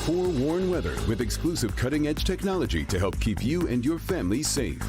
forewarned weather with exclusive cutting-edge technology to help keep you and your family safe.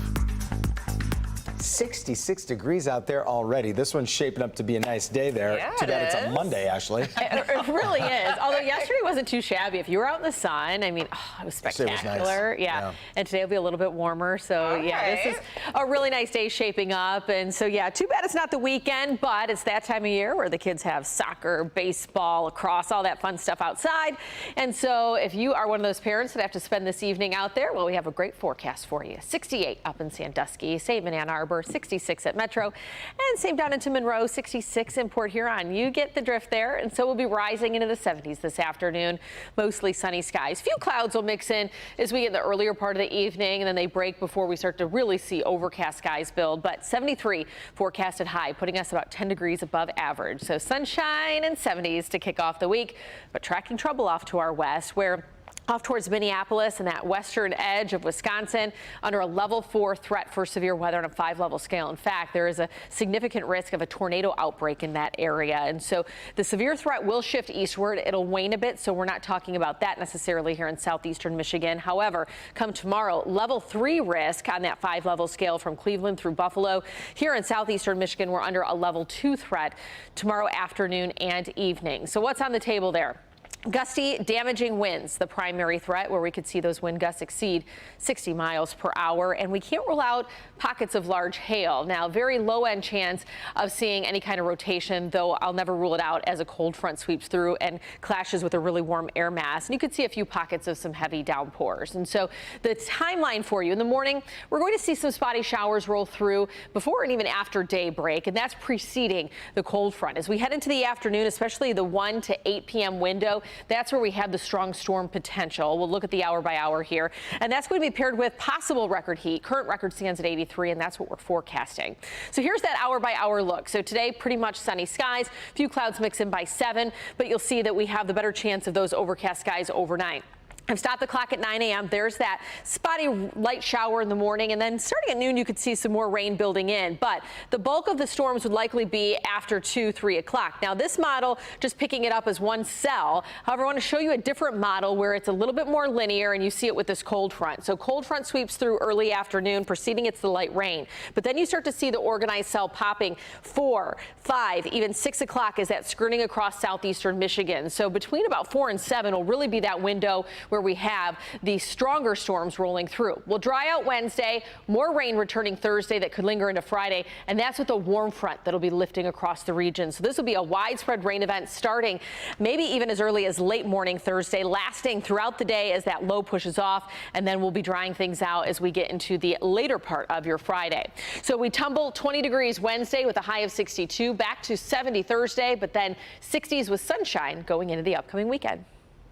66 degrees out there already. This one's shaping up to be a nice day there. Yeah, Too bad it's a Monday, Ashley. It really is. Although yesterday wasn't too shabby. If you were out in the sun, I mean, it was spectacular. It was nice. Yeah. And today will be a little bit warmer. So yeah, this is a really nice day shaping up. And so yeah, too bad it's not the weekend, but it's that time of year where the kids have soccer, baseball, lacrosse, all that fun stuff outside. And so if you are one of those parents that have to spend this evening out there, well, we have a great forecast for you. 68 up in Sandusky, same in Ann Arbor, 66 at Metro, and same down into Monroe, 66 in Port Huron. You get the drift there, and so we'll be rising into the 70s this afternoon. Mostly sunny skies. Few clouds will mix in as we get in the earlier part of the evening, and then they break before we start to really see overcast skies build. But 73 forecasted high, putting us about 10 degrees above average. So sunshine and 70s to kick off the week, but tracking trouble off to our west, where off towards Minneapolis and that western edge of Wisconsin under a level 4 threat for severe weather on a 5-level scale. In fact, there is a significant risk of a tornado outbreak in that area. And so the severe threat will shift eastward. It'll wane a bit, so we're not talking about that necessarily here in southeastern Michigan. However, come tomorrow, level 3 risk on that 5-level scale from Cleveland through Buffalo. Here in southeastern Michigan, we're under a level 2 threat tomorrow afternoon and evening. So what's on the table there? Gusty, damaging winds, the primary threat, where we could see those wind gusts exceed 60 miles per hour. And we can't rule out pockets of large hail. Now, very low end chance of seeing any kind of rotation, though I'll never rule it out as a cold front sweeps through and clashes with a really warm air mass. And you could see a few pockets of some heavy downpours. And so the timeline for you in the morning, we're going to see some spotty showers roll through before and even after daybreak. And that's preceding the cold front. As we head into the afternoon, especially the 1 to 8 p.m. window, that's where we have the strong storm potential. We'll look at the hour by hour here, and that's going to be paired with possible record heat. Current record stands at 83, and that's what we're forecasting. So here's that hour by hour look. So today, pretty much sunny skies. A few clouds mix in by 7, but you'll see that we have the better chance of those overcast skies overnight. I've stopped the clock at 9 a.m. There's that spotty light shower in the morning, and then starting at noon, you could see some more rain building in. But the bulk of the storms would likely be after 2, 3 o'clock. Now, this model, just picking it up as one cell. However, I want to show you a different model where it's a little bit more linear, and you see it with this cold front. So cold front sweeps through early afternoon, preceding it's the light rain. But then you start to see the organized cell popping 4, 5, even 6 o'clock as that skirting across southeastern Michigan. So between about 4 and 7 will really be that window where we have the stronger storms rolling through. We'll dry out Wednesday, more rain returning Thursday that could linger into Friday, and that's with a warm front that'll be lifting across the region. So this will be a widespread rain event starting maybe even as early as late morning Thursday, lasting throughout the day as that low pushes off, and then we'll be drying things out as we get into the later part of your Friday. So we tumble 20 degrees Wednesday with a high of 62, back to 70 Thursday, but then 60s with sunshine going into the upcoming weekend.